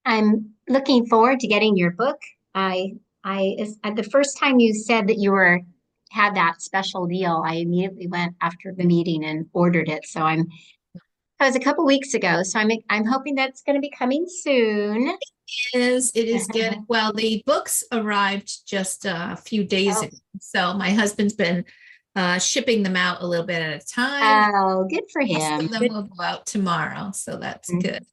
I'm looking forward to getting your book. The first time you said that you had that special deal, I immediately went after the meeting and ordered it. That was a couple weeks ago, so I'm hoping that's going to be coming soon. It is getting, well, the books arrived just a few days Oh, ago. So my husband's been shipping them out a little bit at a time. oh, good for The rest him. of them will go out tomorrow. So that's Mhm. good.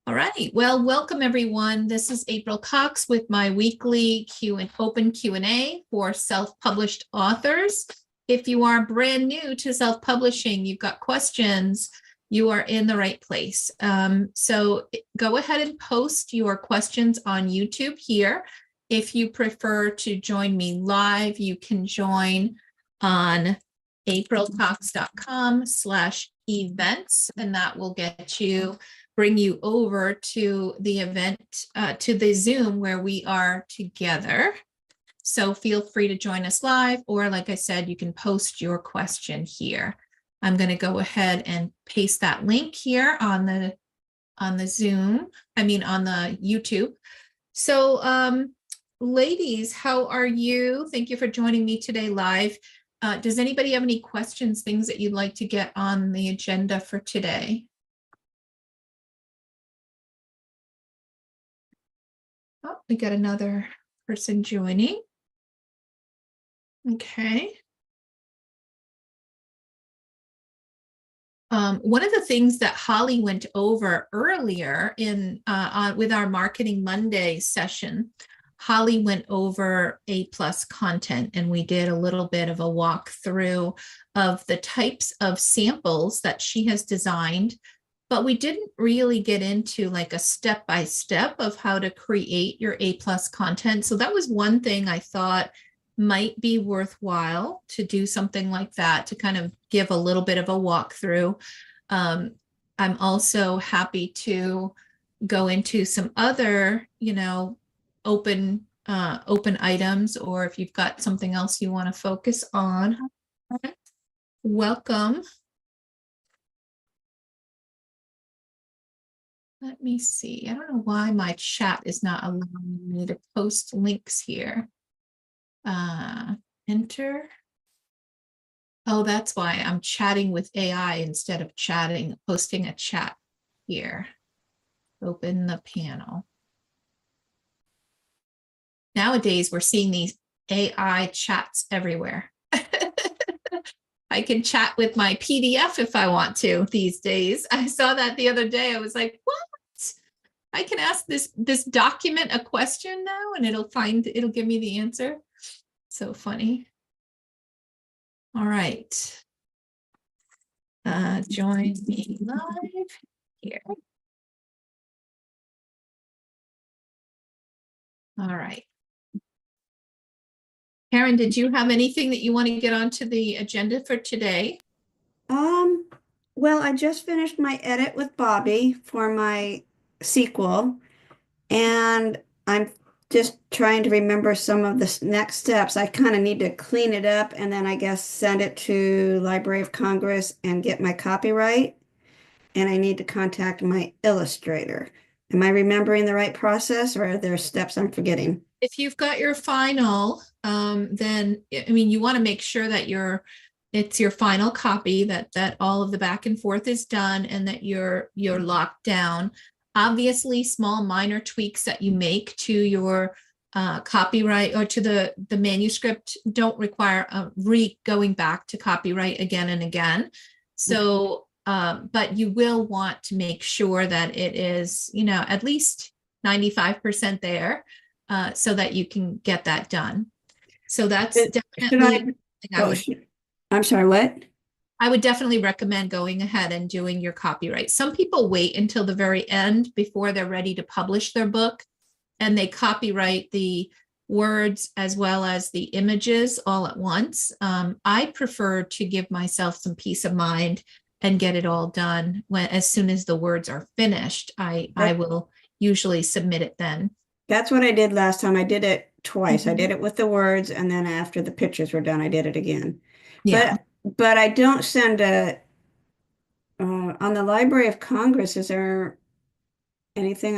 All right. Well, welcome everyone. This is April Cox with my weekly open Q&A for self-published authors. If you are brand new to self-publishing, you've got questions, you are in the right place. So go ahead and post your questions on YouTube here. If you prefer to join me live, you can join on aprilcox.com/events, and that will bring you over to the event, to the Zoom where we are together. So feel free to join us live, or like I said, you can post your question here. I'm going to go ahead and paste that link here on the Zoom, on the YouTube. So ladies, how are you? Thank you for joining me today live. Does anybody have any questions, things that you'd like to get on the agenda for today? Oh, we got another person joining. Okay. One of the things that Holly went over earlier with our Marketing Monday session, Holly went over A+ content, and we did a little bit of a walkthrough of the types of samples that she has designed, but we didn't really get into like a step-by-step of how to create your A+ content. So that was one thing I thought might be worthwhile to do something like that, to kind of give a little bit of a walkthrough. I'm also happy to go into some other, open items, or if you've got something else you want to focus on. Welcome. Let me see. I don't know why my chat is not allowing me to post links here. Enter. Oh, that's why I'm chatting with AI instead of posting a chat here. Open the panel. Nowadays, we're seeing these AI chats everywhere. I can chat with my PDF if I want to these days. I saw that the other day. I was like, what? I can ask this document a question now and it'll give me the answer. So funny. All right. Join me live here. All right. Karen, did you have anything that you want to get onto the agenda for today? Well, I just finished my edit with Bobby for my sequel, and I'm just trying to remember some of the next steps. I kind of need to clean it up and then I guess send it to Library of Congress and get my copyright. And I need to contact my illustrator. Am I remembering the right process, or are there steps I'm forgetting? If you've got your final, then you want to make sure that it's your final copy, that all of the back and forth is done and that you're locked down. Obviously, small minor tweaks that you make to your copyright or to the manuscript don't require going back to copyright again and again. So, but you will want to make sure that it is, at least 95% there, so that you can get that done. So that's definitely I'm sorry, what? I would definitely recommend going ahead and doing your copyright. Some people wait until the very end before they're ready to publish their book, and they copyright the words as well as the images all at once. I prefer to give myself some peace of mind and get it all done as soon as the words are finished. I will usually submit it then. That's what I did last time. I did it twice. I did it with the words, and then after the pictures were done, I did it again. Yeah. But I don't send on the Library of Congress, is there anything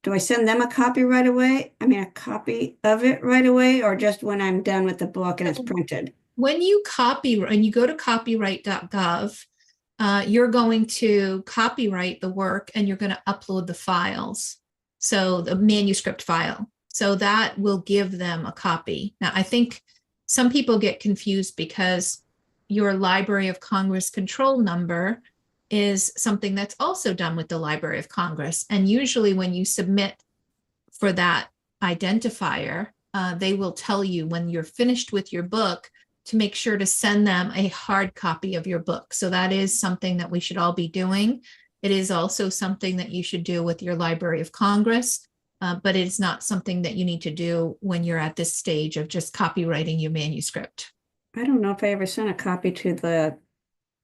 do I send them a copy right away? I mean, a copy of it right away, or just when I'm done with the book and it's printed? When you and you go to copyright.gov, you're going to copyright the work and you're going to upload the files. So the manuscript file. So that will give them a copy. Now, I think some people get confused because your Library of Congress control number is something that's also done with the Library of Congress. And usually when you submit for that identifier, they will tell you when you're finished with your book to make sure to send them a hard copy of your book. So that is something that we should all be doing. It is also something that you should do with your Library of Congress, but it's not something that you need to do when you're at this stage of just copywriting your manuscript. I don't know if I ever sent a copy to the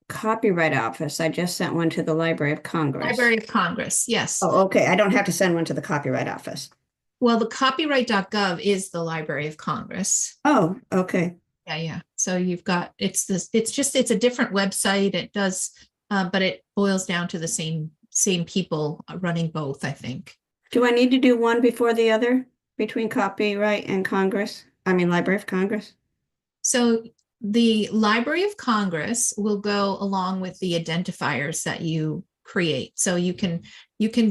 Copyright Office. I just sent one to the Library of Congress. Library of Congress, yes. Oh, okay. I don't have to send one to the Copyright Office. Well, the copyright.gov is the Library of Congress. Oh, okay. Yeah. So you've got, it's a different website. It does, but it boils down to the same people running both, I think. Do I need to do one before the other between Copyright and Congress? I mean, Library of Congress? So the Library of Congress will go along with the identifiers that you create. So you can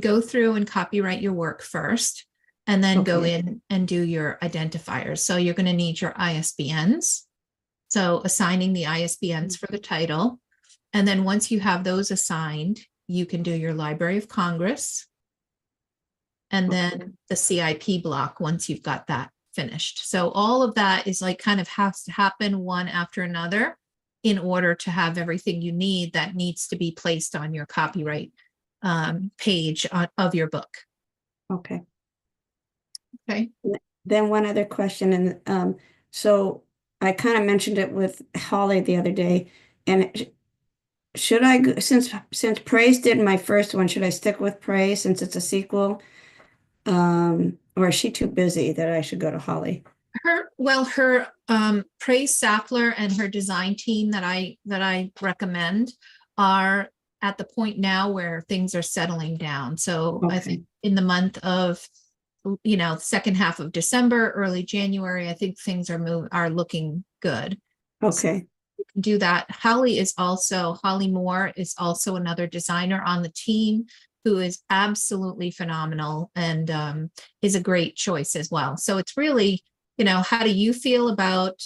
go through and copyright your work first, and then go in and do your identifiers. So you're going to need your ISBNs. So assigning the ISBNs for the title. And then once you have those assigned, you can do your Library of Congress. And then the CIP block once you've got that finished. So all of that is like kind of has to happen one after another in order to have everything you need that needs to be placed on your copyright page of your book. Okay. Okay. Then one other question, and so I kind of mentioned it with Holly the other day, and should I, since Praise did my first one, should I stick with Praise since it's a sequel? Or is she too busy that I should go to Holly? Her Praise Sackler and her design team that I recommend are at the point now where things are settling down. So I think in the month of, second half of December, early January, I think things are looking good. Okay. So you can do that. Holly Moore is also another designer on the team who is absolutely phenomenal and is a great choice as well. So it's really, how do you feel about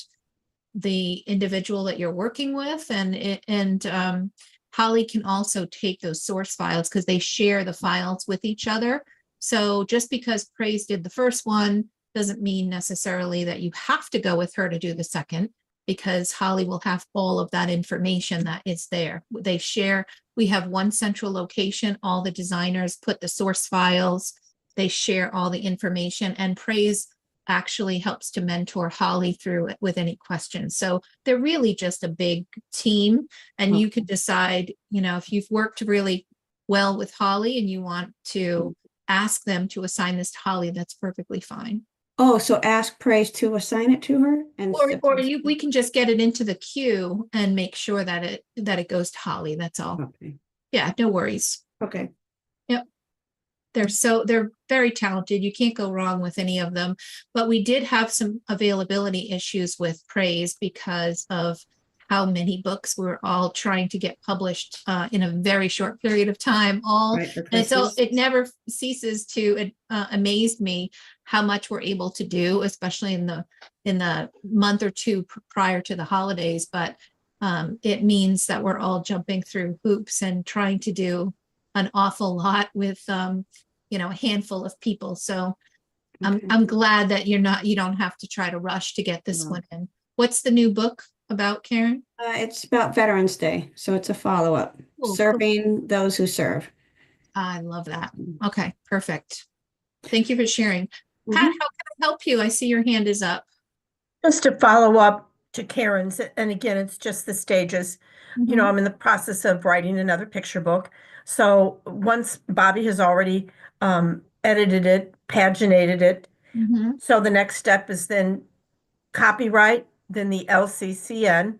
the individual that you're working with? And Holly can also take those source files because they share the files with each other. So just because Praise did the first one doesn't mean necessarily that you have to go with her to do the second, because Holly will have all of that information that is there. They share, we have one central location, all the designers put the source files, they share all the information, and Praise actually helps to mentor Holly through it with any questions. So they're really just a big team, and you could decide, if you've worked really well with Holly and you want to ask them to assign this to Holly, that's perfectly fine. Oh, so ask Praise to assign it to her, and we can just get it into the queue and make sure that it goes to Holly. That's all. Okay. Yeah, no worries. Okay. Yep. They're very talented. You can't go wrong with any of them. But we did have some availability issues with Praise because of how many books we're all trying to get published in a very short period of time. And so it never ceases to amaze me how much we're able to do, especially in the month or two prior to the holidays. But it means that we're all jumping through hoops and trying to do an awful lot with a handful of people. So I'm glad that you don't have to try to rush to get this one in. What's the new book about, Karen? It's about Veterans Day, so it's a follow-up. Serving those who serve. I love that. Okay, perfect. Thank you for sharing. Pat, how can I help you? I see your hand is up. Just to follow up to Karen's, and again, it's just the stages. I'm in the process of writing another picture book. So once Bobby has already edited it, paginated it, so the next step is then copyright, then the LCCN.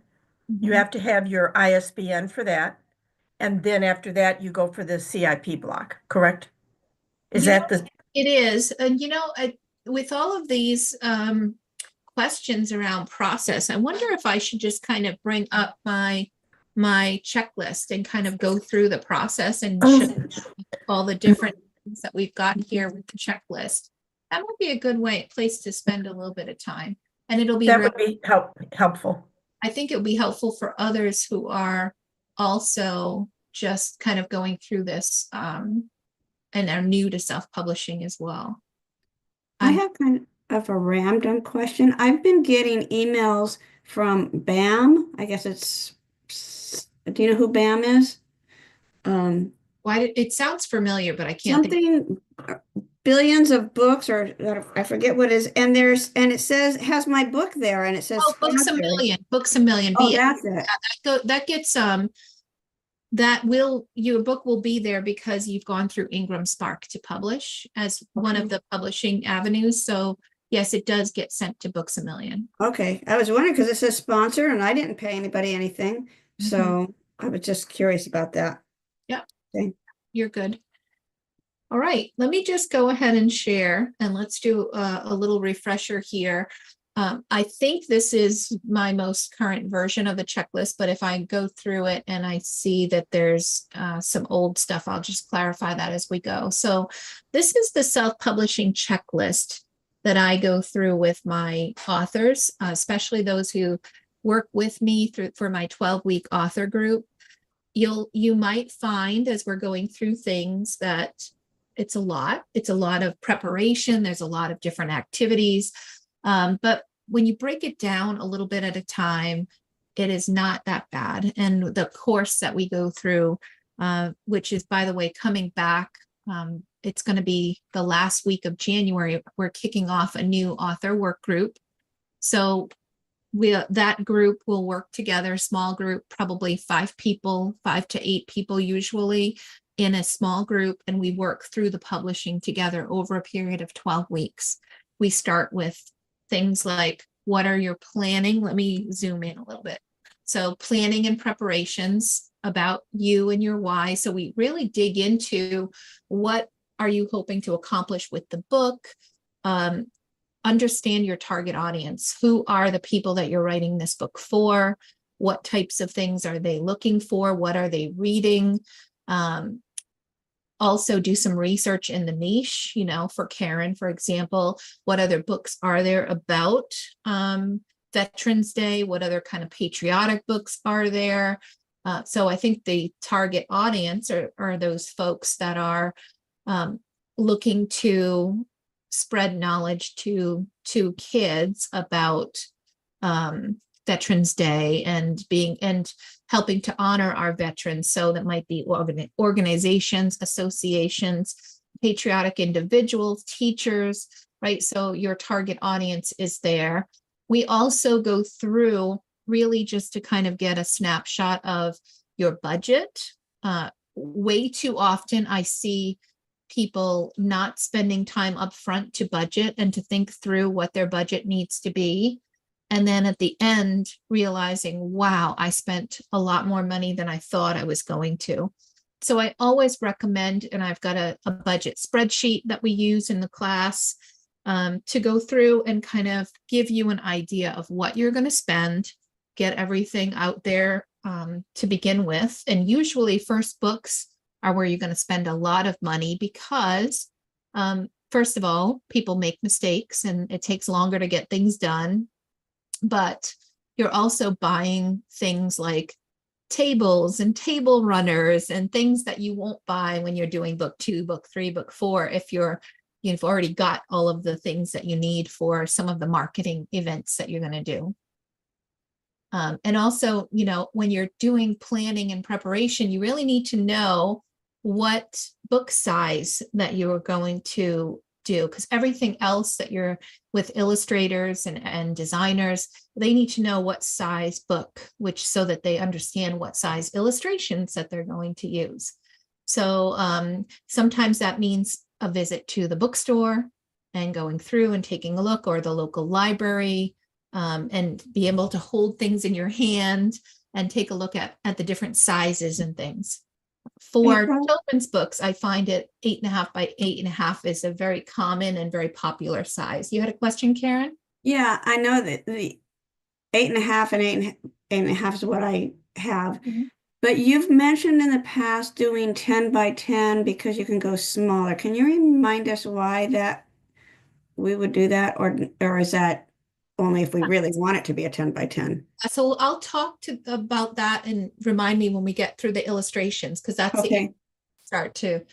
You have to have your ISBN for that. And then after that, you go for the CIP block, correct? Is that the... It is. And with all of these questions around process, I wonder if I should just kind of bring up my checklist and kind of go through the process and show all the different things that we've got here with the checklist. That would be a good place to spend a little bit of time. And it'll be That would be helpful. I think it would be helpful for others who are also just kind of going through this and are new to self-publishing as well. I have kind of a random question. I've been getting emails from BAM. I guess do you know who BAM is? It sounds familiar, but I can't think. Something billions of books, or I forget what it is, and it has my book there, and it says Books a Million. Books a Million. Oh, that's it. That gets your book will be there because you've gone through Ingram Spark to publish as one of the publishing avenues. So yes, it does get sent to Books a Million. Okay, I was wondering because it says sponsor, and I didn't pay anybody anything, so I was just curious about that. Yeah, okay. You're good. All right, let me just go ahead and share, and let's do a little refresher here. I think this is my most current version of the checklist, but if I go through it and I see that there's some old stuff, I'll just clarify that as we go. So this is the self-publishing checklist that I go through with my authors, especially those who work with me for my 12-week author group. You might find as we're going through things that it's a lot of preparation. There's a lot of different activities. But when you break it down a little bit at a time, it is not that bad. And the course that we go through, which is, by the way, coming back, it's going to be the last week of January. We're kicking off a new author work group. So that group will work together, small group, probably 5 to 8 people usually in a small group. And we work through the publishing together over a period of 12 weeks. We start with things like, what are your planning? Let me zoom in a little bit. So planning and preparations about you and your why. So we really dig into what are you hoping to accomplish with the book? Understand your target audience. Who are the people that you're writing this book for? What types of things are they looking for? What are they reading? Also do some research in the niche, for Karen, for example, what other books are there about Veterans Day? What other kind of patriotic books are there? So I think the target audience are those folks that are looking to spread knowledge to kids about Veterans Day and helping to honor our veterans. So that might be organizations, associations, patriotic individuals, teachers, right? So your target audience is there. We also go through really just to kind of get a snapshot of your budget. Way too often I see people not spending time up front to budget and to think through what their budget needs to be. And then at the end, realizing, wow, I spent a lot more money than I thought I was going to. So I always recommend, and I've got a budget spreadsheet that we use in the class to go through and kind of give you an idea of what you're going to spend, get everything out there to begin with. And usually first books are where you're going to spend a lot of money because first of all, people make mistakes and it takes longer to get things done. But you're also buying things like tables and table runners and things that you won't buy when you're doing book 2, book 3, book 4, if you've already got all of the things that you need for some of the marketing events that you're going to do. And also, when you're doing planning and preparation, you really need to know what book size that you're going to do, because everything else that you're with illustrators and designers, they need to know what size book, so that they understand what size illustrations that they're going to use. So sometimes that means a visit to the bookstore and going through and taking a look, or the local library, and be able to hold things in your hand and take a look at the different sizes and things. For April? children's books, I find it 8.5 by 8.5 is a very common and very popular size. You had a question, Karen? Yeah, I know that the 8.5 and 8.5 is what I have. Mhm. But you've mentioned in the past doing 10 by 10 because you can go smaller. Can you remind us why that we would do that, or is that only if we really want it to be a 10 by 10? So I'll talk about that and remind me when we get through the illustrations, because that's the Okay. start too.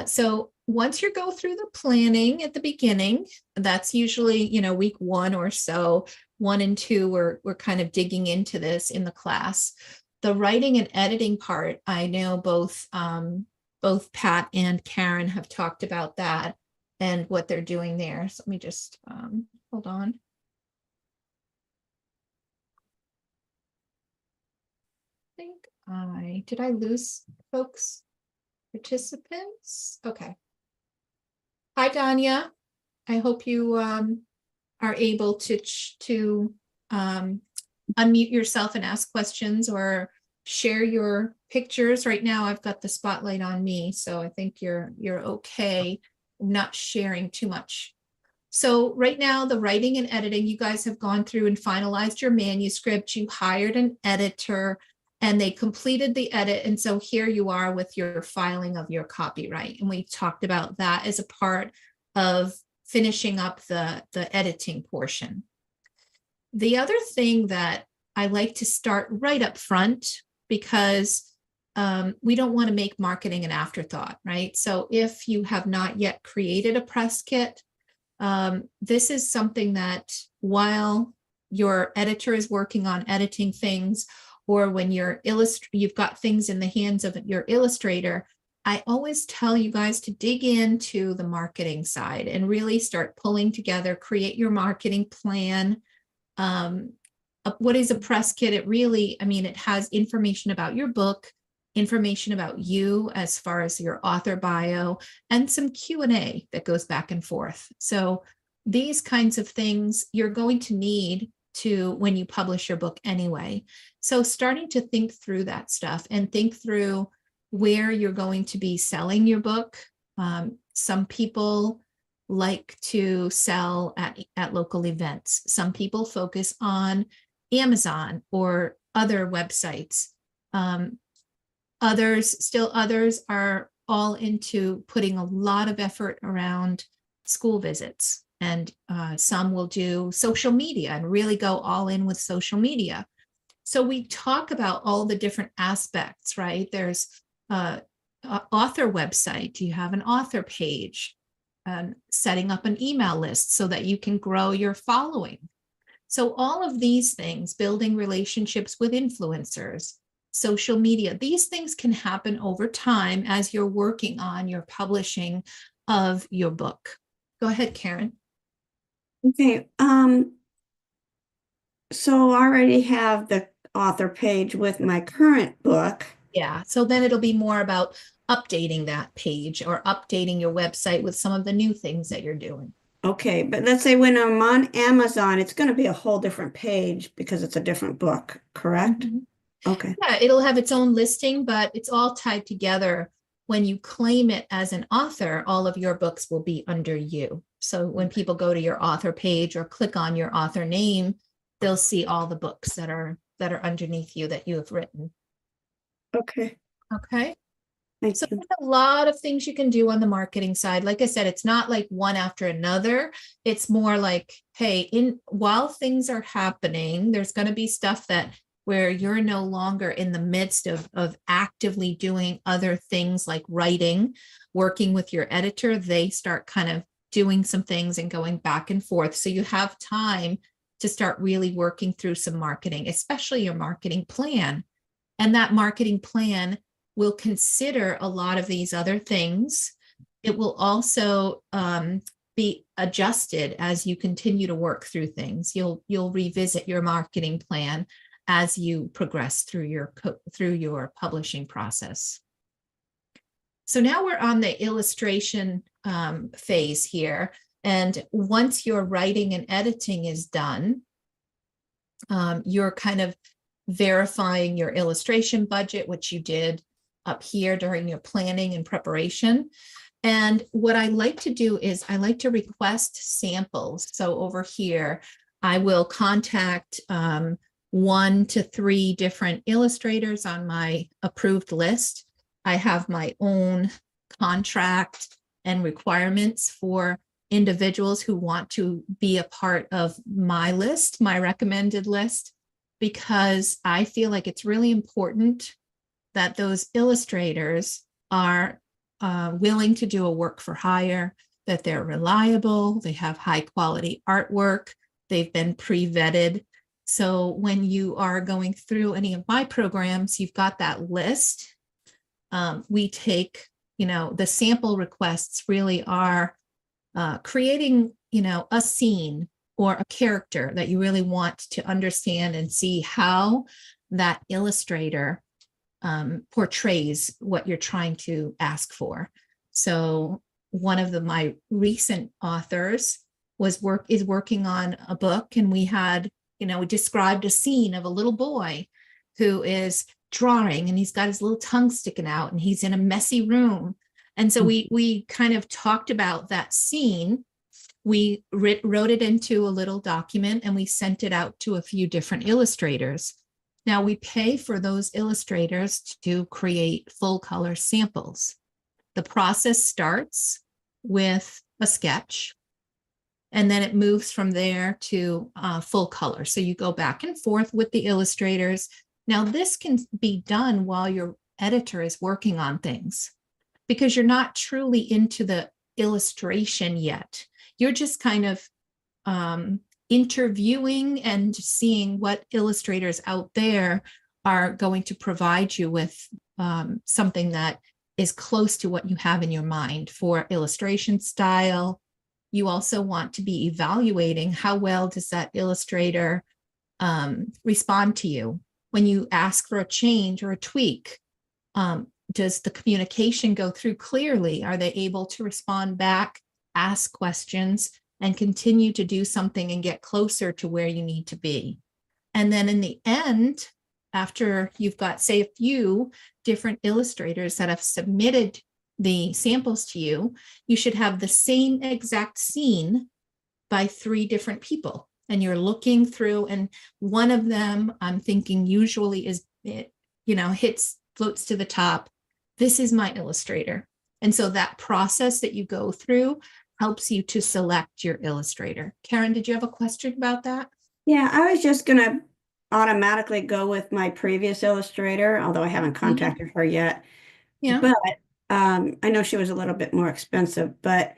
So once you go through the planning at the beginning, that's usually, week 1 or so, 1 and 2, we're kind of digging into this in the class. The writing and editing part, I know both Pat and Karen have talked about that and what they're doing there. So let me just hold on. Did I lose folks? Participants? Okay. Hi, Danya. I hope you are able to unmute yourself and ask questions or share your pictures. Right now, I've got the spotlight on me, so I think you're okay. I'm not sharing too much. So right now, the writing and editing, you guys have gone through and finalized your manuscript. You hired an editor and they completed the edit. And so here you are with your filing of your copyright. And we talked about that as a part of finishing up the editing portion. The other thing that I like to start right up front, because we don't want to make marketing an afterthought, right? So if you have not yet created a press kit, this is something that while your editor is working on editing things, or when you've got things in the hands of your illustrator, I always tell you guys to dig into the marketing side and really start pulling together, create your marketing plan. What is a press kit? It has information about your book, information about you as far as your author bio, and some Q&A that goes back and forth. So these kinds of things you're going to need when you publish your book anyway. So starting to think through that stuff and think through where you're going to be selling your book. Some people like to sell at local events. Some people focus on Amazon or other websites. Others are all into putting a lot of effort around school visits. And some will do social media and really go all in with social media. So we talk about all the different aspects, right? There's author website. Do you have an author page? Setting up an email list so that you can grow your following. So all of these things, building relationships with influencers, social media, these things can happen over time as you're working on your publishing of your book. Go ahead, Karen. Okay. So I already have the author page with my current book. Yeah, so then it'll be more about updating that page or updating your website with some of the new things that you're doing. Okay, but let's say when I'm on Amazon, it's going to be a whole different page because it's a different book, correct? Mm-hmm. Okay. Yeah, it'll have its own listing, but it's all tied together. When you claim it as an author, all of your books will be under you. So when people go to your author page or click on your author name, they'll see all the books that are underneath you that you have written. Okay. Okay. Thank So you. there's a lot of things you can do on the marketing side. Like I said, it's not like one after another. It's more like, hey, while things are happening, there's going to be stuff where you're no longer in the midst of actively doing other things like writing, working with your editor. They start kind of doing some things and going back and forth. So you have time to start really working through some marketing, especially your marketing plan. And that marketing plan will consider a lot of these other things. It will also be adjusted as you continue to work through things. You'll revisit your marketing plan as you progress through your publishing process. So now we're on the illustration phase here. And once your writing and editing is done, you're kind of verifying your illustration budget, which you did up here during your planning and preparation. And what I like to do is I like to request samples. So over here, I will contact 1 to 3 different illustrators on my approved list. I have my own contract and requirements for individuals who want to be a part of my list, my recommended list, because I feel like it's really important that those illustrators are willing to do a work for hire, that they're reliable, they have high quality artwork, they've been pre-vetted. So when you are going through any of my programs, you've got that list. We take, the sample requests really are creating, a scene or a character that you really want to understand and see how that illustrator portrays what you're trying to ask for. So one of my recent authors is working on a book, and we had, we described a scene of a little boy who is drawing, and he's got his little tongue sticking out, and he's in a messy room. And so we kind of talked about that scene. We wrote it into a little document, and we sent it out to a few different illustrators. Now we pay for those illustrators to create full color samples. The process starts with a sketch, and then it moves from there to full color. So you go back and forth with the illustrators. Now this can be done while your editor is working on things, because you're not truly into the illustration yet. You're just kind of interviewing and seeing what illustrators out there are going to provide you with something that is close to what you have in your mind for illustration style. You also want to be evaluating how well does that illustrator respond to you when you ask for a change or a tweak. Does the communication go through clearly? Are they able to respond back, ask questions, and continue to do something and get closer to where you need to be? And then in the end, after you've got, say, a few different illustrators that have submitted the samples to you, you should have the same exact scene by 3 different people. And you're looking through, and one of them, I'm thinking usually is, floats to the top. This is my illustrator. And so that process that you go through helps you to select your illustrator. Karen, did you have a question about that? Yeah, I was just going to automatically go with my previous illustrator, although I haven't contacted her yet. Yeah. But I know she was a little bit more expensive, but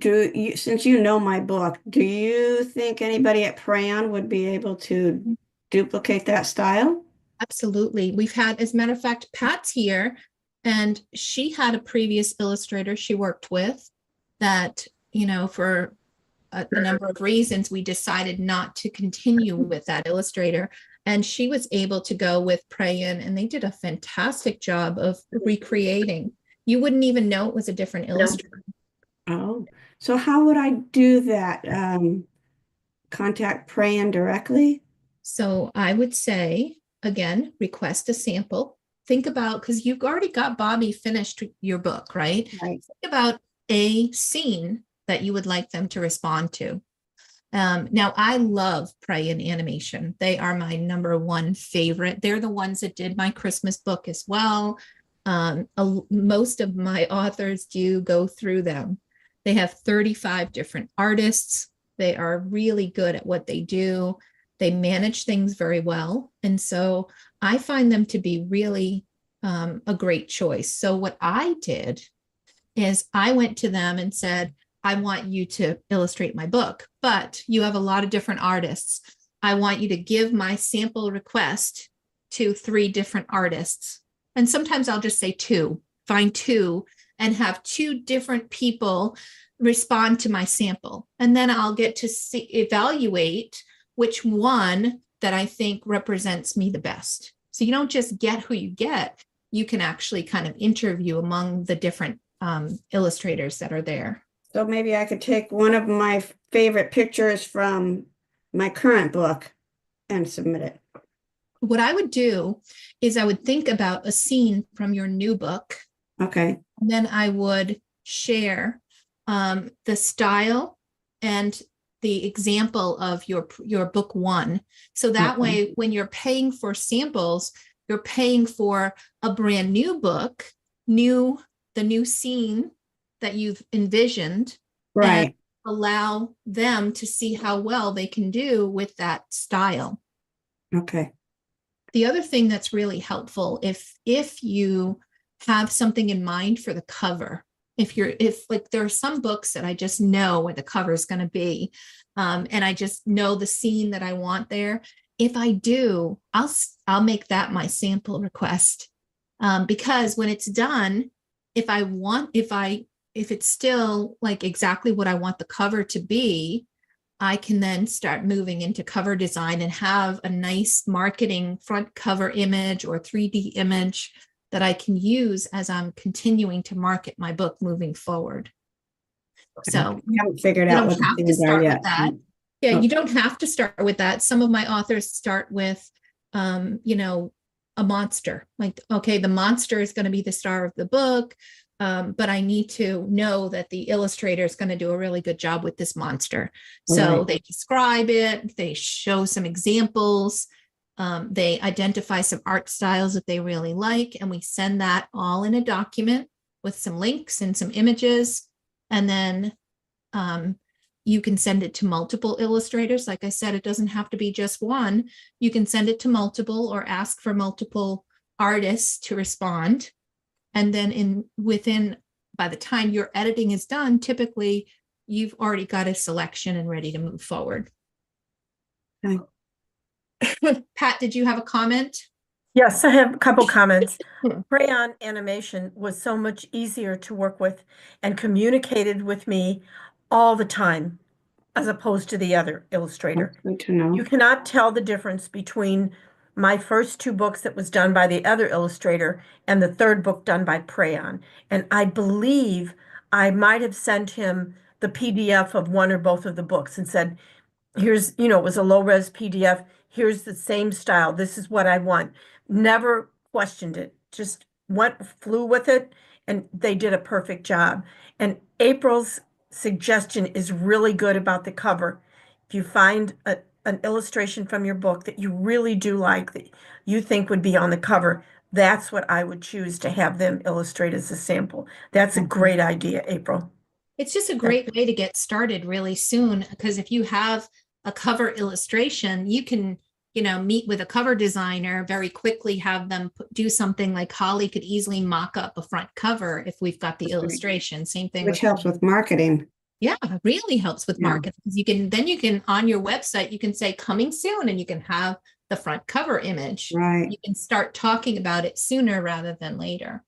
since you know my book, do you think anybody at Crayon would be able to duplicate that style? Absolutely. We've had, as a matter of fact, Pat's here, and she had a previous illustrator she worked with that, for a number of reasons, we decided not to continue with that illustrator. And she was able to go with Crayon, and they did a fantastic job of recreating. You wouldn't even know it was a different illustrator. Oh, so how would I do that? Contact Crayon directly? So I would say, again, request a sample. Think about, because you've already got Bobby finished your book, right? Right. Think about a scene that you would like them to respond to. Now, I love Crayon Animation. They are my #1 favorite. They're the ones that did my Christmas book as well. Most of my authors do go through them. They have 35 different artists. They are really good at what they do. They manage things very well. And so I find them to be really a great choice. So what I did is I went to them and said, I want you to illustrate my book, but you have a lot of different artists. I want you to give my sample request to 3 different artists. And sometimes I'll just say 2, find 2 and have 2 different people respond to my sample. And then I'll get to evaluate which one that I think represents me the best. So you don't just get who you get, you can actually kind of interview among the different illustrators that are there. So maybe I could take one of my favorite pictures from my current book and submit it. what I would do is I would think about a scene from your new book, Okay. and then I would share the style and the example of your book one. So that Okay. way, when you're paying for samples, you're paying for a brand new book, the new scene that you've envisioned, and Right. allow them to see how well they can do with that style. Okay. The other thing that's really helpful, if you have something in mind for the cover, if like there are some books that I just know where the cover is going to be, and I just know the scene that I want there. If I do, I'll make that my sample request, because when it's done, if it's still like exactly what I want the cover to be, I can then start moving into cover design and have a nice marketing front cover image or 3D image that I can use as I'm continuing to market my book moving forward. So We haven't figured you out don't what the have to things are start with yet. that. Yeah, Okay. you don't have to start with that. Some of my authors start with, a monster. Like, okay, the monster is going to be the star of the book, but I need to know that the illustrator is going to do a really good job with this monster. So Right. they describe it, they show some examples, they identify some art styles that they really like, and we send that all in a document with some links and some images. And then you can send it to multiple illustrators. Like I said, it doesn't have to be just one. You can send it to multiple or ask for multiple artists to respond. And then by the time your editing is done, typically you've already got a selection and ready to move forward. Okay. Pat, did you have a comment? Yes, I have a couple comments. Hmm. Crayon animation was so much easier to work with and communicated with me all the time, as opposed to the other illustrator. That's good to know. You cannot tell the difference between my first two books that was done by the other illustrator and the third book done by Crayon. And I believe I might have sent him the PDF of one or both of the books and said, here's, it was a low-res PDF. Here's the same style. This is what I want. Never questioned it. Just flew with it, and they did a perfect job. And April's suggestion is really good about the cover. If you find an illustration from your book that you really do like, that you think would be on the cover, that's what I would choose to have them illustrate as a sample. That's a great idea, April. It's just a great way to get started really soon, because if you have a cover illustration, you can, meet with a cover designer very quickly, have them do something like Holly could easily mock up a front cover if we've got the illustration. Same thing. Which helps with marketing. Yeah, it really helps with Yeah. marketing, because you can on your website, you can say coming soon, and you can have the front cover image. Right. You can start talking about it sooner rather than later.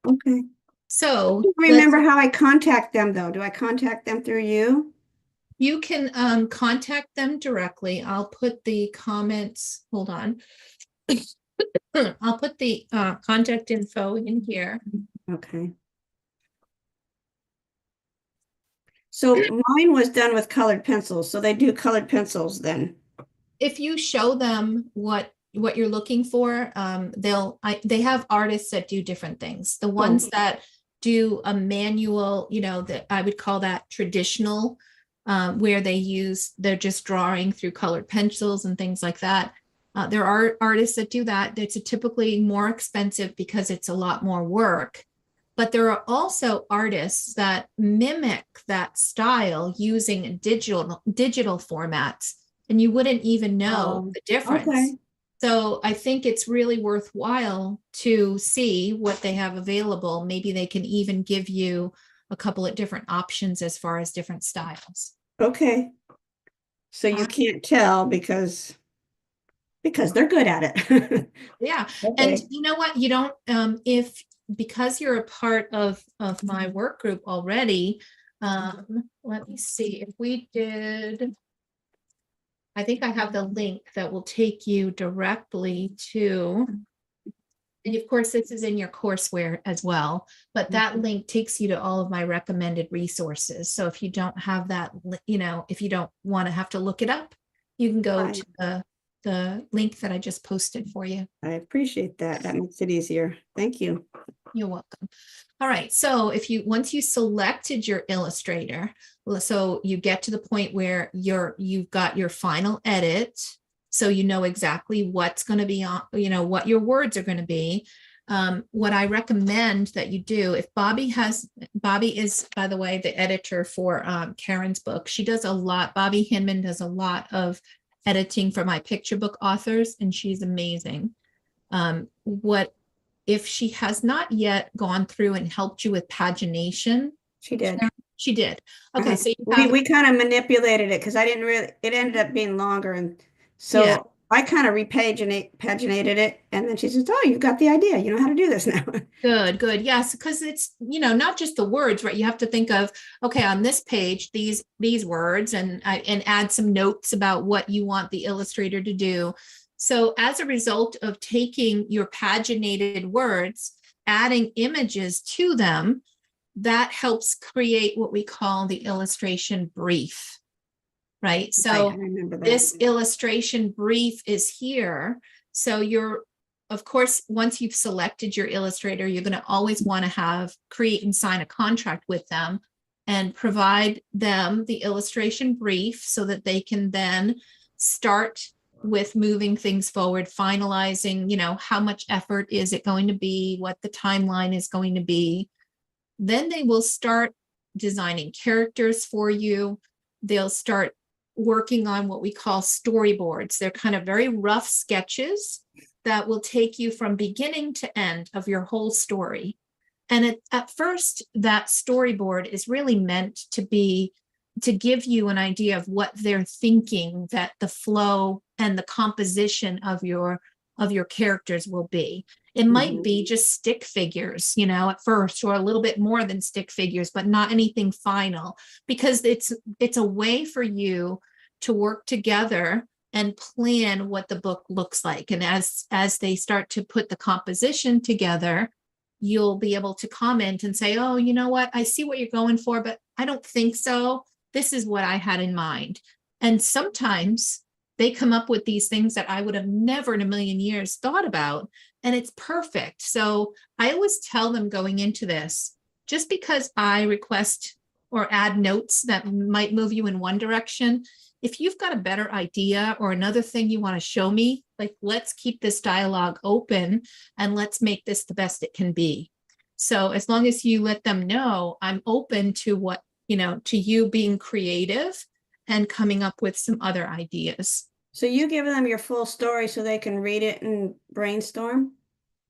Okay. So Remember how I contact them, though? Do I contact them through you? you can contact them directly. I'll put the comments, hold on. I'll put the contact info in here. Okay. So mine was done with colored pencils. So they do colored pencils then. If you show them what you're looking for, they have artists that do different things. The ones that do a manual, that I would call that traditional, where they're just drawing through colored pencils and things like that. There are artists that do that. It's typically more expensive because it's a lot more work. But there are also artists that mimic that style using digital formats, and you wouldn't even know the difference. Okay. So I think it's really worthwhile to see what they have available. Maybe they can even give you a couple of different options as far as different styles. Okay. So you can't tell because they're good at it. Yeah. Okay. And you know what? You don't, because you're a part of my work group already, let me see if we did, I think I have the link that will take you directly to, and of course this is in your courseware as well, but that link takes you to all of my recommended resources. So if you don't have that, if you don't want to have to look it up, you can go to the link that I just posted for you. I appreciate that. That makes it easier. Thank you. You're welcome. All right. So once you selected your illustrator, so you get to the point where you've got your final edit. So you know exactly what's going to be on, what your words are going to be. What I recommend that you do, if Bobby is, by the way, the editor for Karen's book. She does a lot. Bobby Hinman does a lot of editing for my picture book authors, and she's amazing. If she has not yet gone through and helped you with pagination? She did. She did. Okay, so we kind of manipulated it because I didn't really, it ended up being longer. And so yeah. I kind of paginated it. And then she says, oh, you've got the idea. You know how to do this now. Good. Yes, because it's, not just the words, right? You have to think of, okay, on this page, these words, and add some notes about what you want the illustrator to do. So as a result of taking your paginated words, adding images to them, that helps create what we call the illustration brief, right? So I remember that. This illustration brief is here. So of course, once you've selected your illustrator, you're going to always want to create and sign a contract with them and provide them the illustration brief so that they can then start with moving things forward, finalizing, how much effort is it going to be, what the timeline is going to be. Then they will start designing characters for you. They'll start working on what we call storyboards. They're kind of very rough sketches that will take you from beginning to end of your whole story. And at first, that storyboard is really meant to give you an idea of what they're thinking, that the flow and the composition of your characters will be. It might be just stick figures, at first, or a little bit more than stick figures, but not anything final, because it's a way for you to work together and plan what the book looks like. And as they start to put the composition together, you'll be able to comment and say, oh, you know what, I see what you're going for, but I don't think so. This is what I had in mind. And sometimes they come up with these things that I would have never in a million years thought about, and it's perfect. So I always tell them going into this, just because I request or add notes that might move you in one direction, if you've got a better idea or another thing you want to show me, like, let's keep this dialogue open and let's make this the best it can be. So as long as you let them know, I'm open to to you being creative and coming up with some other ideas. So you give them your full story so they can read it and brainstorm?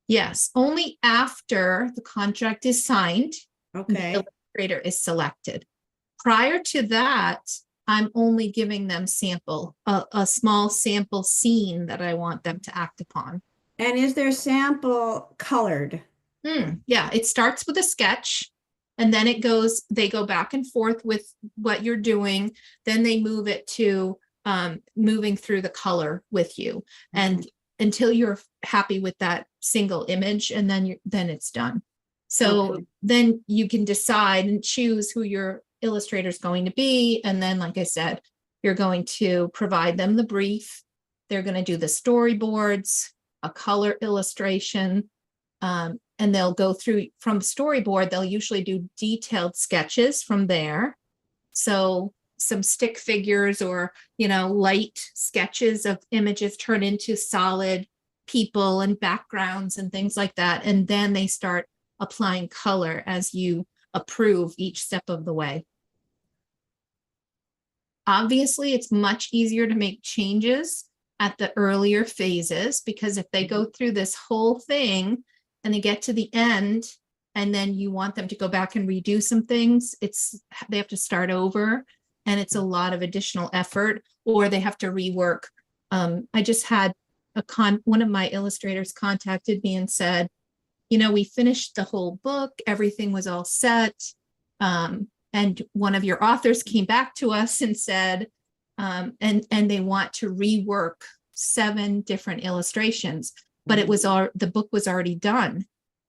Yes, only after the contract is signed, Okay. the illustrator is selected. Prior to that, I'm only giving them a small sample scene that I want them to act upon. And is their sample colored? Yeah, it starts with a sketch, and then they go back and forth with what you're doing. Then they move it to moving through the color with you, and until you're happy with that single image, and then it's done. So then you can decide and choose who your illustrator is going to be. And then, like I said, you're going to provide them the brief. They're going to do the storyboards, a color illustration, and they'll go through from storyboard. They'll usually do detailed sketches from there. So some stick figures or, light sketches of images turn into solid people and backgrounds and things like that. And then they start applying color as you approve each step of the way. Obviously, it's much easier to make changes at the earlier phases, because if they go through this whole thing and they get to the end and then you want them to go back and redo some things, they have to start over, and it's a lot of additional effort, or they have to rework. I just had one of my illustrators contacted me and said, we finished the whole book, everything was all set. And one of your authors came back to us and said, and they want to rework 7 different illustrations, but the book was already done.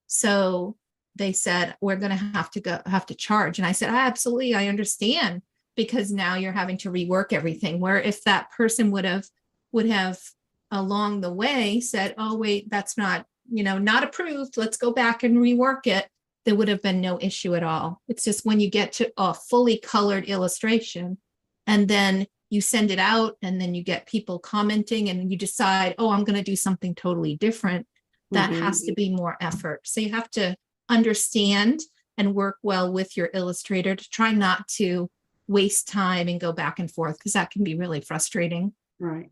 So they said, we're going to have to charge. And I said, absolutely, I understand, because now you're having to rework everything. Where if that person would have along the way said, oh, wait, that's not, not approved. Let's go back and rework it. There would have been no issue at all. It's just when you get to a fully colored illustration and then you send it out and then you get people commenting and you decide, oh, I'm going to do something totally different. That has to be more effort. So you have to understand and work well with your illustrator to try not to waste time and go back and forth, because that can be really frustrating. Right.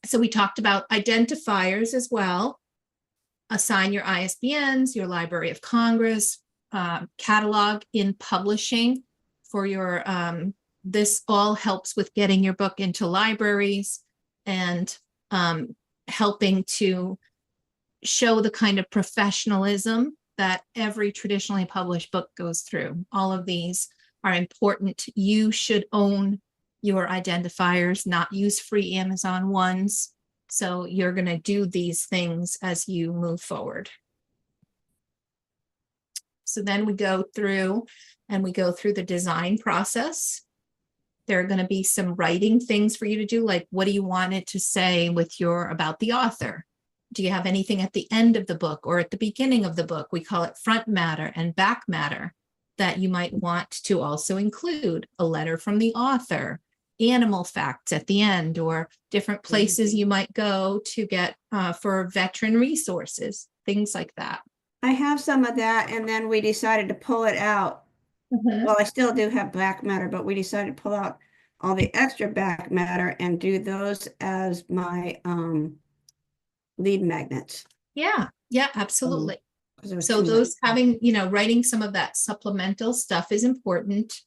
So we talked about identifiers as well. Assign your ISBNs, your Library of Congress, catalog in publishing for your, this all helps with getting your book into libraries and helping to show the kind of professionalism that every traditionally published book goes through. All of these are important. You should own your identifiers, not use free Amazon ones. So you're going to do these things as you move forward. So then we go through the design process. There are going to be some writing things for you to do, like what do you want it to say with your about the author? Do you have anything at the end of the book or at the beginning of the book? We call it front matter and back matter that you might want to also include. A letter from the author, animal facts at the end, or different places you might go to get for veteran resources, things like that. I have some of that, and then we decided to pull it out. Well, I still do have back matter, but we decided to pull out all the extra back matter and do those as my lead magnets. Yeah, absolutely. So too those much. having, writing some of that supplemental stuff is important.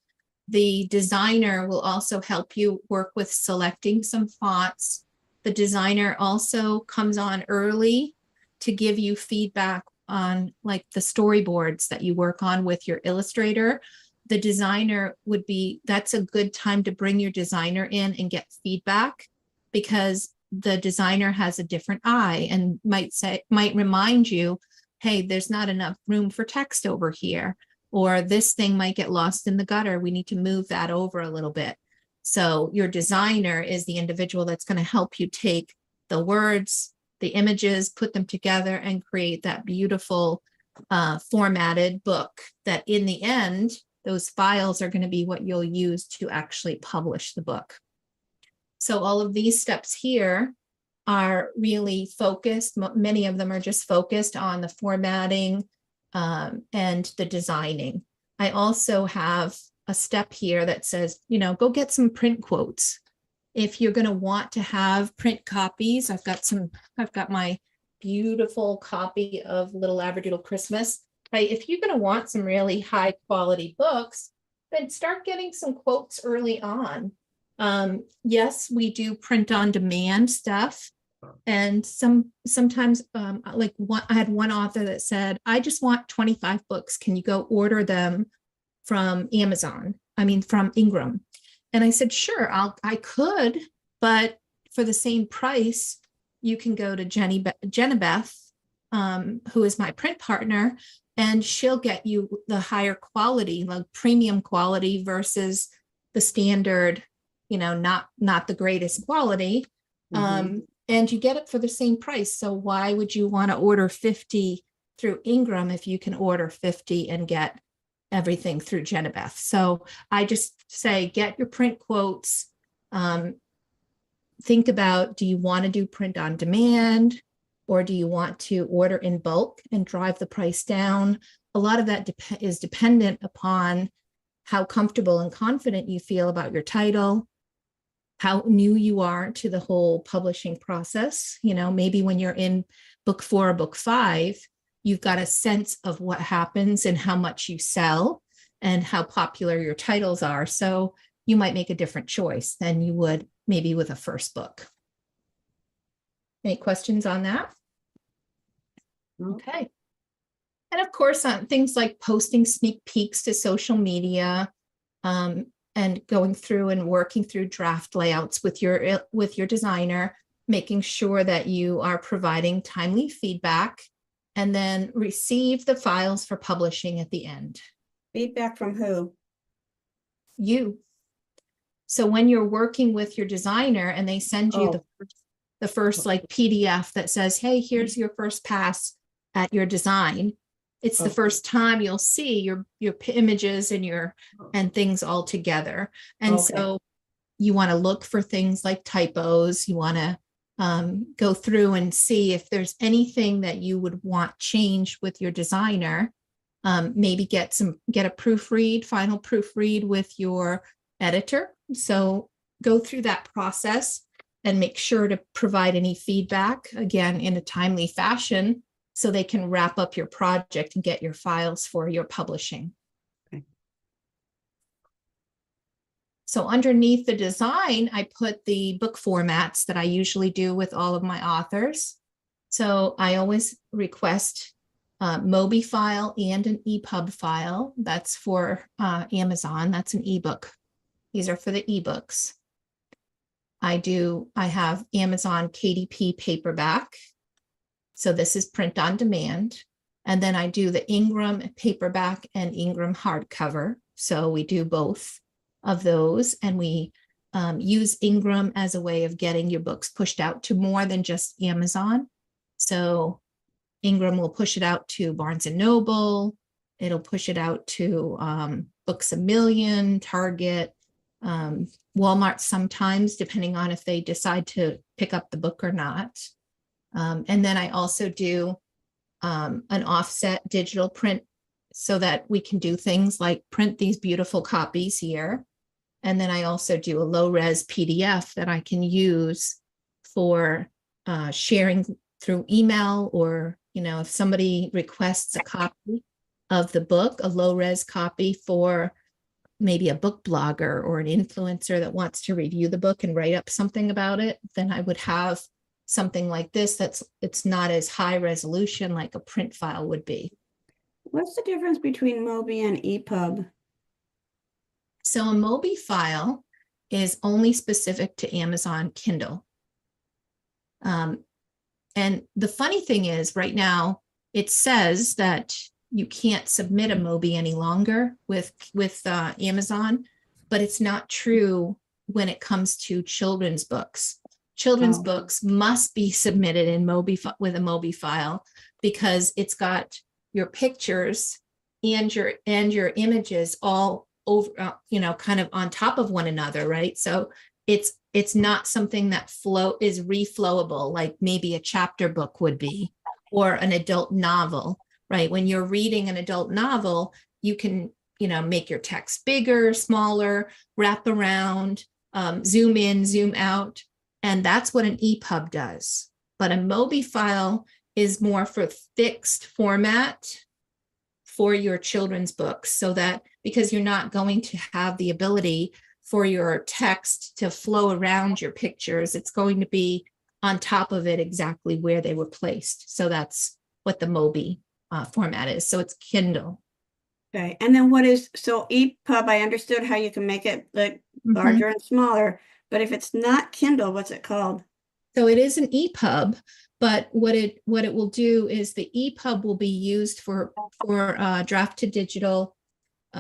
The designer will also help you work with selecting some fonts. The designer also comes on early to give you feedback on like the storyboards that you work on with your illustrator. The designer that's a good time to bring your designer in and get feedback, because the designer has a different eye and might remind you, hey, there's not enough room for text over here, or this thing might get lost in the gutter. We need to move that over a little bit. So your designer is the individual that's going to help you take the words, the images, put them together and create that beautiful formatted book that in the end, those files are going to be what you'll use to actually publish the book. So all of these steps here are really focused. Many of them are just focused on the formatting and the designing. I also have a step here that says, go get some print quotes. If you're going to want to have print copies, I've got my beautiful copy of Little Labradoodle Christmas, right? If you're going to want some really high quality books, then start getting some quotes early on. Yes, we do print on demand stuff. And sometimes I had one author that said, I just want 25 books. Can you go order them from from Ingram? And I said, sure, I could, but for the same price, you can go to Jenna-Beth, who is my print partner, and she'll get you the higher quality, like premium quality versus the standard, not the greatest quality. And you get it for the same price. So why would you want to order 50 through Ingram if you can order 50 and get everything through Jenna-Beth? So I just say, get your print quotes. Think about, do you want to do print on demand, or do you want to order in bulk and drive the price down? A lot of that is dependent upon how comfortable and confident you feel about your title, how new you are to the whole publishing process. Maybe when you're in book 4 or book 5, you've got a sense of what happens and how much you sell and how popular your titles are. So you might make a different choice than you would maybe with a first book. Any questions on that? Okay. And of course, on things like posting sneak peeks to social media, and going through and working through draft layouts with your designer, making sure that you are providing timely feedback, and then receive the files for publishing at the end. Feedback from who? You. So when you're working with your designer and they send you the first like PDF that says, hey, here's your first pass at your design. It's the first time you'll see your images and things all together. And so you want to look for things like typos. You want to go through and see if there's anything that you would want changed with your designer. Maybe get a proofread, final proofread with your editor. So go through that process and make sure to provide any feedback, again, in a timely fashion, so they can wrap up your project and get your files for your publishing. Okay. So underneath the design, I put the book formats that I usually do with all of my authors. So I always request MOBI file and an EPUB file. That's for Amazon. That's an ebook. These are for the ebooks. I have Amazon KDP paperback. So this is print on demand. And then I do the Ingram paperback and Ingram hardcover. So we do both of those. And we use Ingram as a way of getting your books pushed out to more than just Amazon. So Ingram will push it out to Barnes and Noble. It'll push it out to Books A Million, Target, Walmart sometimes, depending on if they decide to pick up the book or not. And then I also do an offset digital print so that we can do things like print these beautiful copies here. And then I also do a low-res PDF that I can use for sharing through email, or, if somebody requests a copy of the book, a low-res copy for maybe a book blogger or an influencer that wants to review the book and write up something about it, then I would have something like this it's not as high resolution like a print file would be. What's the difference between MOBI and EPUB? So a MOBI file is only specific to Amazon Kindle. And the funny thing is, right now, it says that you can't submit a MOBI any longer with Amazon, but it's not true when it comes to children's books. Children's books must be submitted in with a MOBI file, because it's got your pictures and your images all over, kind of on top of one another, right? So it's not something that is reflowable like maybe a chapter book would be, or an adult novel, right? When you're reading an adult novel, you can, make your text bigger, smaller, wrap around, zoom in, zoom out. And that's what an EPUB does. But a MOBI file is more for fixed format for your children's books, so that, because you're not going to have the ability for your text to flow around your pictures, it's going to be on top of it exactly where they were placed. So that's what the MOBI format is. So it's Kindle. Okay, and then so EPUB, I understood how you can make it like larger and smaller, but if it's not Kindle, what's it called? So it is an EPUB, but what it will do is the EPUB will be used for draft to digital,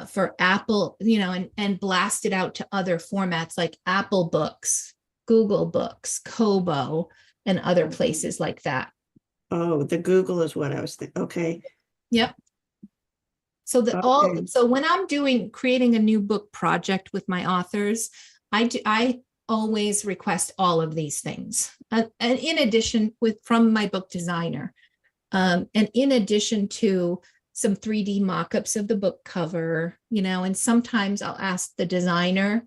for Apple, and blast it out to other formats like Apple Books, Google Books, Kobo, and other places like that. Oh, the Google is what I was thinking. Okay. Yep. So so when I'm creating a new book project with my authors, I always request all of these things, and in addition from my book designer, and in addition to some 3D mock-ups of the book cover, and sometimes I'll ask the designer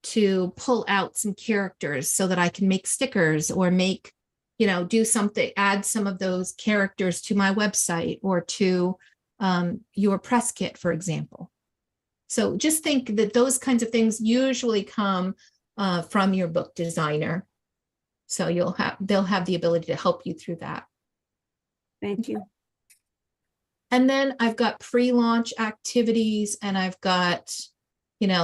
to pull out some characters so that I can make stickers, or make, do something, add some of those characters to my website or to your press kit, for example. So just think that those kinds of things usually come from your book designer. So they'll have the ability to help you through that. Thank you. And then I've got pre-launch activities, and I've got,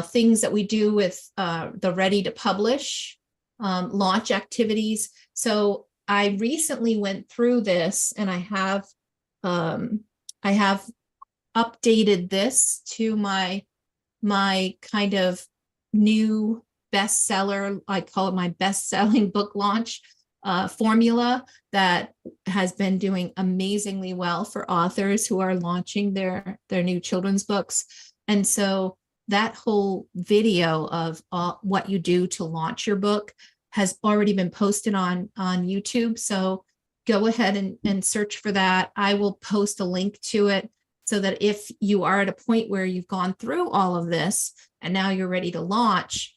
things that we do with the ready to publish launch activities. So I recently went through this, and I have updated this to my kind of new bestseller. I call it my best-selling book launch formula that has been doing amazingly well for authors who are launching their new children's books. And so that whole video of what you do to launch your book has already been posted on YouTube. So go ahead and search for that. I will post a link to it so that if you are at a point where you've gone through all of this and now you're ready to launch,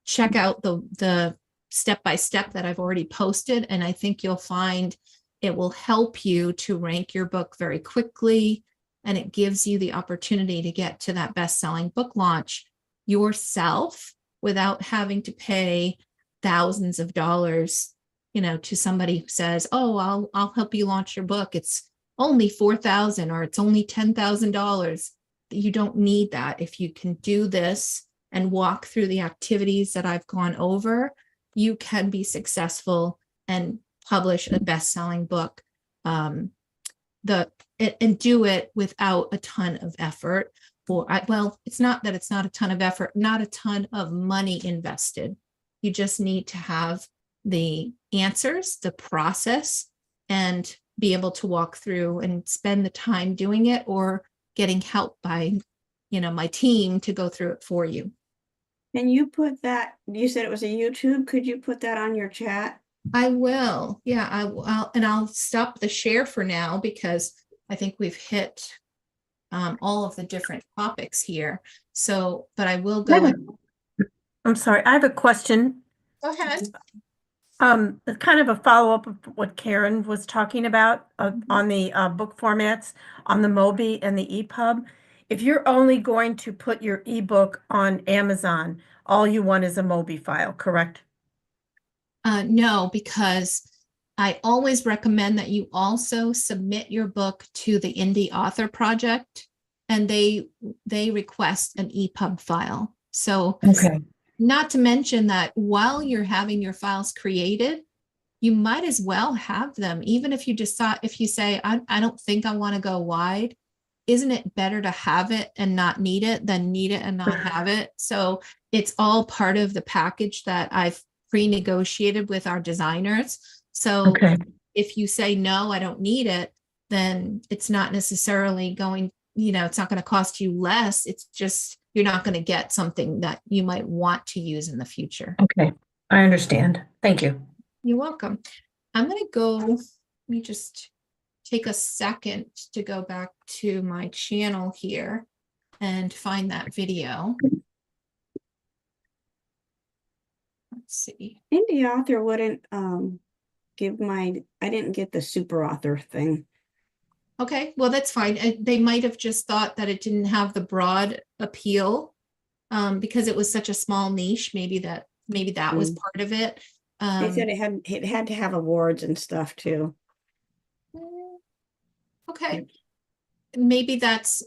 check out the step-by-step that I've already posted. And I think you'll find it will help you to rank your book very quickly. And it gives you the opportunity to get to that best-selling book launch yourself without having to pay thousands of dollars, to somebody who says, oh, I'll help you launch your book. It's only $4,000 or it's only $10,000. You don't need that. If you can do this and walk through the activities that I've gone over, you can be successful and publish a best-selling book. And do it without a ton of effort. It's not that it's not a ton of effort, not a ton of money invested. You just need to have the answers, the process, and be able to walk through and spend the time doing it or getting help by, my team to go through it for you. Can you put that, you said it was a YouTube, could you put that on your chat? I will. Yeah, I'll stop the share for now because I think we've hit all of the different topics here. So, but I will go. I'm sorry, I have a question. Go ahead. Kind of a follow-up of what Karen was talking about on the book formats, on the Mobi and the EPUB. If you're only going to put your ebook on Amazon, all you want is a Mobi file, correct? No, because I always recommend that you also submit your book to the Indie Author Project, and they request an EPUB file. So, okay. Not to mention that while you're having your files created, you might as well have them, even if you decide, if you say, I don't think I want to go wide, isn't it better to have it and not need it than need it and not have it? So it's all part of the package that I've pre-negotiated with our designers. So Okay. if you say, no, I don't need it, then it's not necessarily going, it's not going to cost you less. It's just, you're not going to get something that you might want to use in the future. Okay, I understand. Thank you. You're welcome. I'm going to go, let me just take a second to go back to my channel here and find that video. Let's see. Indie Author wouldn't give I didn't get the super author thing. Okay, well, that's fine. They might have just thought that it didn't have the broad appeal because it was such a small niche. Maybe that was part of it. They said it had to have awards and stuff too. Okay, maybe that's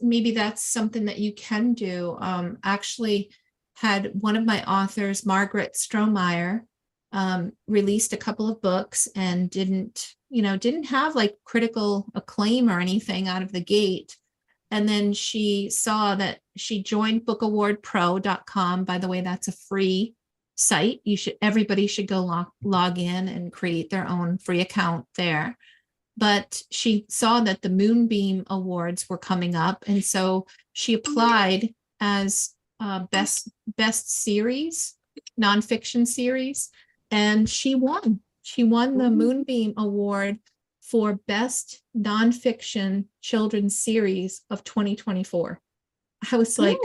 something that you can do. Actually, had one of my authors, Margaret Strohmeyer, released a couple of books and didn't have like critical acclaim or anything out of the gate. And then she saw that she joined bookawardpro.com. By the way, that's a free site. Everybody should go log in and create their own free account there. But she saw that the Moonbeam Awards were coming up. And so she applied as best series, nonfiction series. And she won. She won the Moonbeam Award for Best Nonfiction Children's Series of 2024. I was like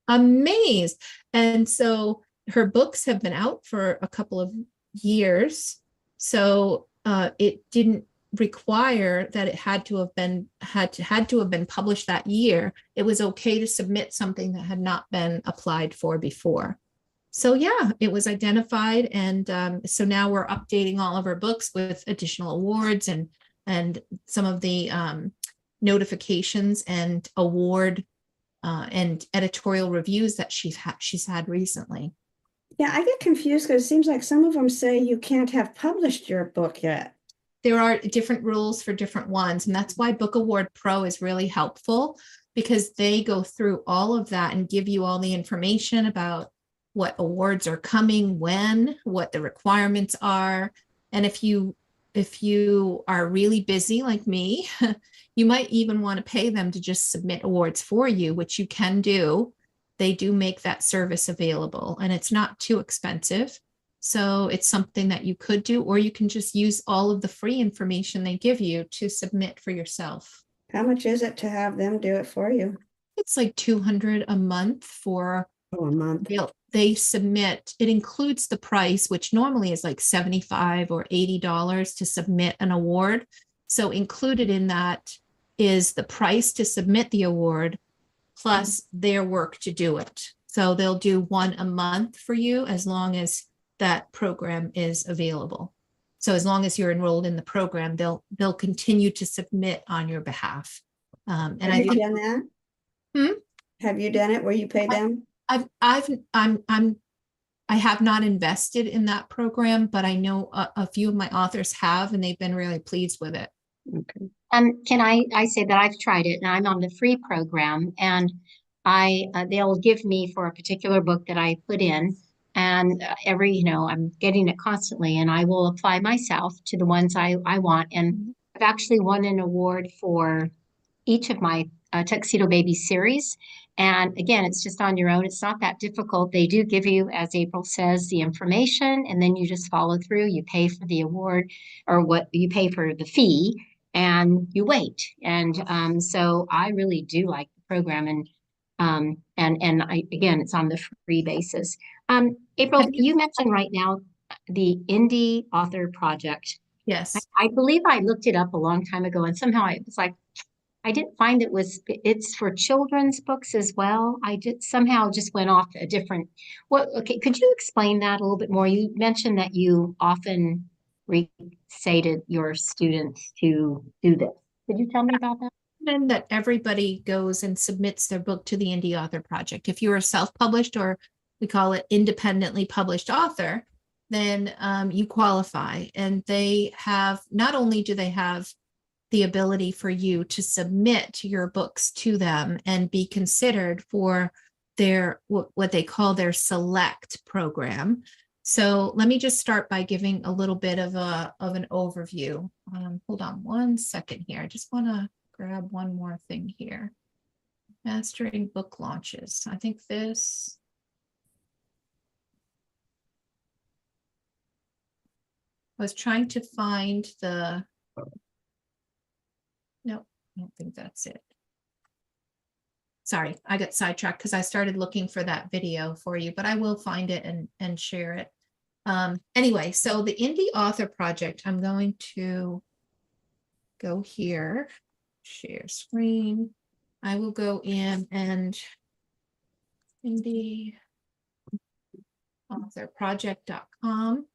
amazed. And so her books have been out for a couple of years. So it didn't require that it had to have been published that year. It was okay to submit something that had not been applied for before. So yeah, it was identified, and so now we're updating all of our books with additional awards and some of the notifications and award and editorial reviews that she's had recently. Yeah, I get confused because it seems like some of them say you can't have published your book yet. There are different rules for different ones, and that's why Book Award Pro is really helpful, because they go through all of that and give you all the information about what awards are coming, when, what the requirements are. And if you are really busy like me, you might even want to pay them to just submit awards for you, which you can do. They do make that service available, and it's not too expensive. So it's something that you could do, or you can just use all of the free information they give you to submit for yourself. How much is it to have them do it for you? It's like $200 a month for Oh, a month. they submit. It includes the price, which normally is like $75 or $80 to submit an award. So included in that is the price to submit the award plus their work to do it. So they'll do one a month for you as long as that program is available. So as long as you're enrolled in the program, they'll continue to submit on your behalf. And Have I you think done that? Hmm? Have you done it where you pay them? I have not invested in that program, but I know a few of my authors have, and they've been really pleased with it. Okay. Can I say that I've tried it and I'm on the free program, and they'll give me for a particular book that I put in, and I'm getting it constantly, and I will apply myself to the ones I want. And I've actually won an award for each of my Tuxedo Baby series. And again, it's just on your own. It's not that difficult. They do give you, as April says, the information, and then you just follow through. You pay for the award, or what you pay for the fee, and you wait. And so I really do like the program, and again, it's on the free basis. April, you mentioned right now the Indie Author Project. Yes. I believe I looked it up a long time ago, and somehow I was like, I didn't find it's for children's books as well. I somehow just went off a different. Okay, could you explain that a little bit more? You mentioned that you often say to your students to do this. Could you tell me about that? And that everybody goes and submits their book to the Indie Author Project. If you're a self-published, or we call it independently published author, then you qualify. And they have, not only do they have the ability for you to submit your books to them and be considered for their what they call their select program. So let me just start by giving a little bit of an overview. Hold on one second here. I just want to grab one more thing here. Mastering book launches. I think this. I was trying to find the. No, I don't think that's it. Sorry, I got sidetracked because I started looking for that video for you, but I will find it and share it. Anyway, so the Indie Author Project, I'm going to go here, share screen. I will go in and indieauthorproject.com.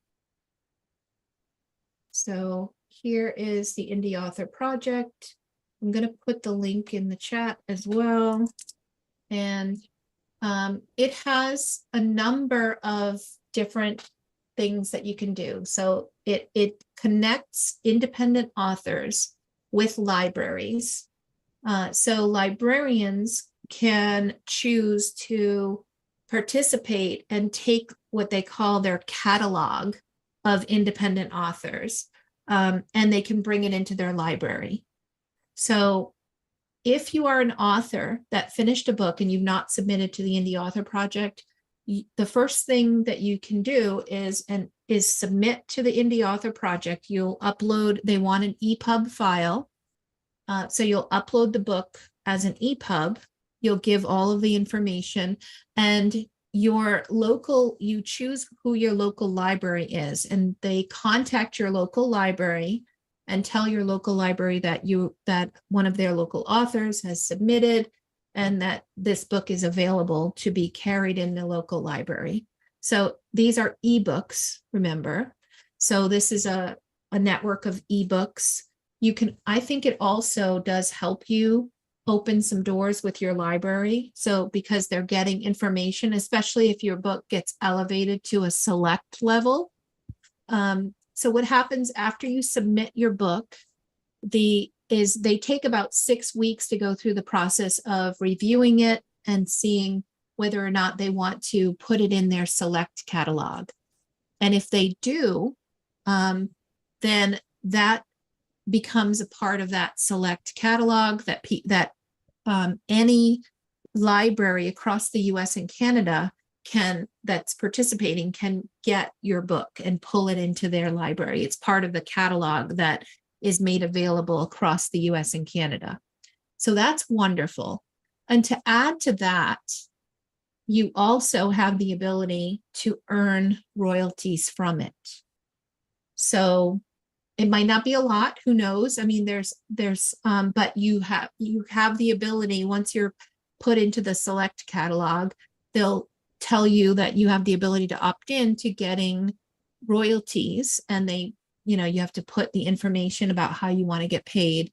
So here is the Indie Author Project. I'm going to put the link in the chat as well. And it has a number of different things that you can do. So it connects independent authors with libraries. So librarians can choose to participate and take what they call their catalog of independent authors, and they can bring it into their library. So if you are an author that finished a book and you've not submitted to the Indie Author Project, the first thing that you can do is submit to the Indie Author Project. You'll upload, they want an EPUB file. So you'll upload the book as an EPUB. You'll give all of the information, and you choose who your local library is, and they contact your local library and tell your local library that one of their local authors has submitted and that this book is available to be carried in the local library. So these are ebooks, remember. So this is a network of ebooks. I think it also does help you open some doors with your library. So because they're getting information, especially if your book gets elevated to a select level. So what happens after you submit your book, they take about 6 weeks to go through the process of reviewing it and seeing whether or not they want to put it in their select catalog. And if they do, then that becomes a part of that select catalog that any library across the US and Canada that's participating can get your book and pull it into their library. It's part of the catalog that is made available across the US and Canada. So that's wonderful. And to add to that, you also have the ability to earn royalties from it. So it might not be a lot, who knows? I mean, but you have the ability, once you're put into the select catalog, they'll tell you that you have the ability to opt in to getting royalties, and you have to put the information about how you want to get paid.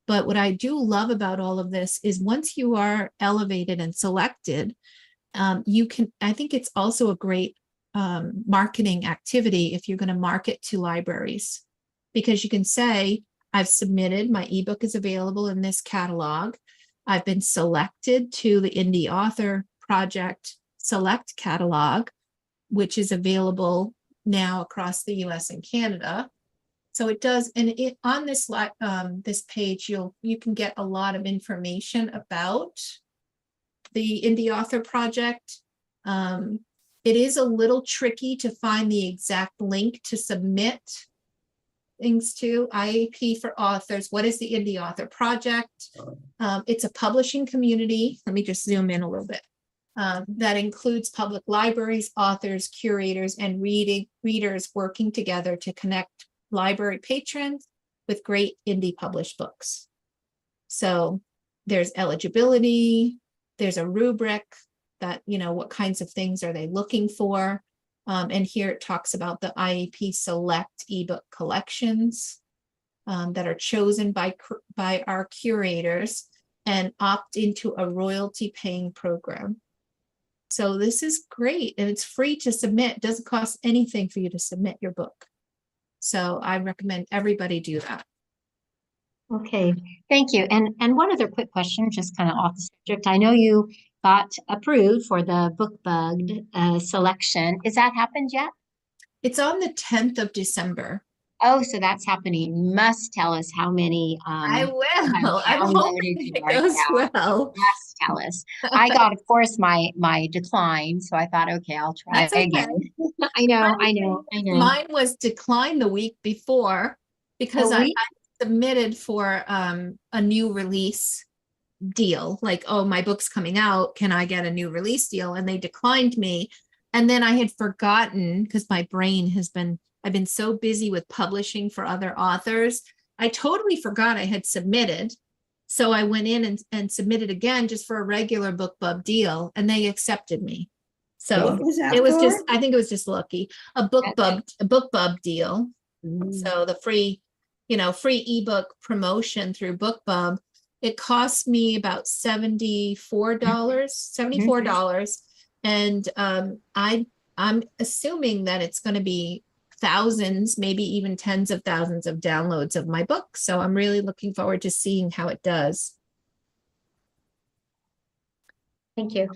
But what I do love about all of this is once you are elevated and selected, I think it's also a great marketing activity if you're going to market to libraries, because you can say, I've submitted, my ebook is available in this catalog. I've been selected to the Indie Author Project Select Catalog, which is available now across the US and Canada. So it does, and on this page, you can get a lot of information about the Indie Author Project. It is a little tricky to find the exact link to submit things to. IAP for authors. What is the Indie Author Project? It's a publishing community. Let me just zoom in a little bit. That includes public libraries, authors, curators, and readers working together to connect library patrons with great indie published books. So there's eligibility, there's a rubric that, what kinds of things are they looking for? And here it talks about the IAP Select ebook collections that are chosen by our curators and opt into a royalty paying program. So this is great, and it's free to submit. It doesn't cost anything for you to submit your book. So I recommend everybody do that. Okay, thank you. And one other quick question, just kind of off the subject. I know you got approved for the BookBugged selection. Has that happened yet? It's on the 10th of December. Oh, so that's happening. You must tell us how many I will. I'm downloaded hoping you it are. goes Yeah, well. must tell us. I got, of course, my decline, so I thought, okay, I'll try That's okay. again. I know. Mine was declined the week before because I submitted for a new release deal, like, oh, my book's coming out, can I get a new release deal? And they declined me. And then I had forgotten, because my brain I've been so busy with publishing for other authors, I totally forgot I had submitted. So I went in and submitted again just for a regular BookBub deal, and they accepted me. So it was just, I think it was just lucky. A BookBub deal. So the free ebook promotion through BookBub, it cost me about $74. And I'm assuming that it's going to be thousands, maybe even tens of thousands of downloads of my book. So I'm really looking forward to seeing how it does. Thank you.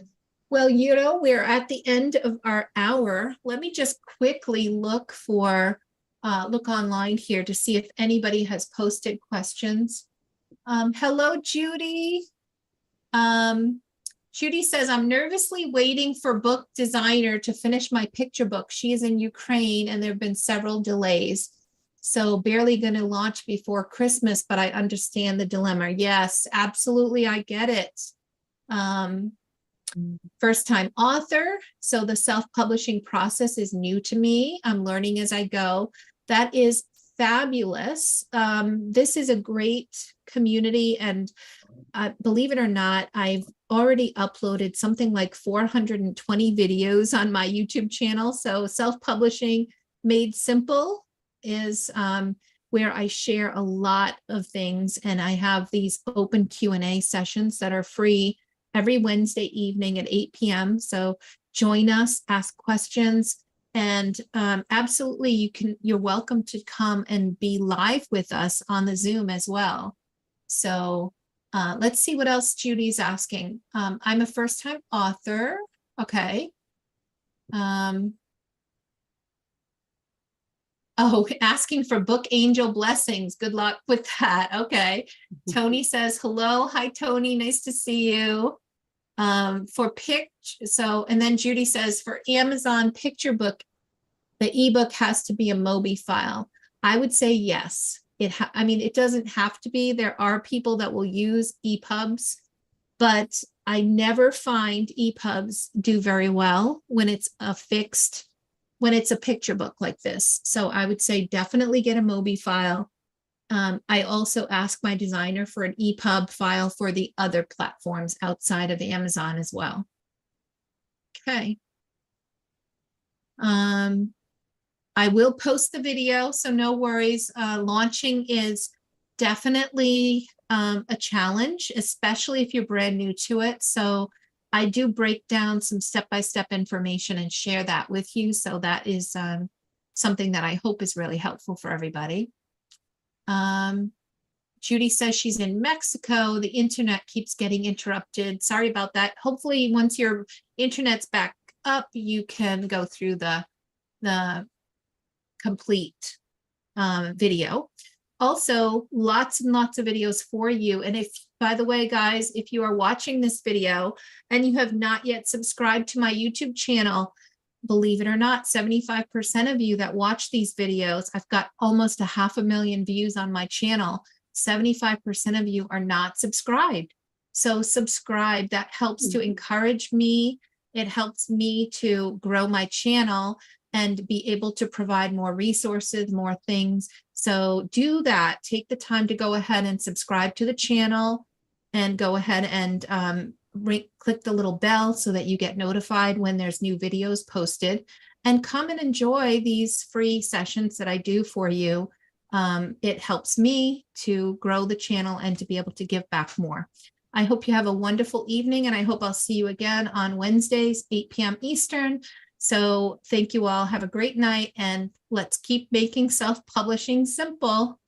Well, we're at the end of our hour. Let me just quickly look online here to see if anybody has posted questions. Hello, Judy. Judy says, I'm nervously waiting for book designer to finish my picture book. She is in Ukraine and there have been several delays. So barely going to launch before Christmas, but I understand the dilemma. Yes, absolutely. I get it. First time author. So the self-publishing process is new to me. I'm learning as I go. That is fabulous. This is a great community, and believe it or not, I've already uploaded something like 420 videos on my YouTube channel. So self-publishing made simple is where I share a lot of things, and I have these open Q&A sessions that are free every Wednesday evening at 8 p.m. So join us, ask questions, and absolutely you're welcome to come and be live with us on the Zoom as well. So let's see what else Judy's asking. I'm a first-time author. Okay. Oh, asking for book angel blessings. Good luck with that. Okay. Tony says, hello. Hi, Tony. Nice to see you. And then Judy says, for Amazon picture book, the ebook has to be a Mobi file. I would say yes. I mean, it doesn't have to be. There are people that will use EPUBs, but I never find EPUBs do very well when it's a picture book like this. So I would say definitely get a Mobi file. I also ask my designer for an EPUB file for the other platforms outside of Amazon as well. Okay. I will post the video, so no worries. Launching is definitely a challenge, especially if you're brand new to it. So I do break down some step-by-step information and share that with you. So that is something that I hope is really helpful for everybody. Judy says she's in Mexico. The internet keeps getting interrupted. Sorry about that. Hopefully once your internet's back up, you can go through the complete video. Also, lots and lots of videos for you. And if, by the way, guys, if you are watching this video and you have not yet subscribed to my YouTube channel, believe it or not, 75% of you that watch these videos, I've got almost 500,000 views on my channel. 75% of you are not subscribed. So subscribe. That helps to encourage me. It helps me to grow my channel and be able to provide more resources, more things. So do that. Take the time to go ahead and subscribe to the channel and go ahead and click the little bell so that you get notified when there's new videos posted, and come and enjoy these free sessions that I do for you. It helps me to grow the channel and to be able to give back more. I hope you have a wonderful evening, and I hope I'll see you again on Wednesdays, 8 p.m. Eastern. So thank you all. Have a great night, and let's keep making self-publishing simple.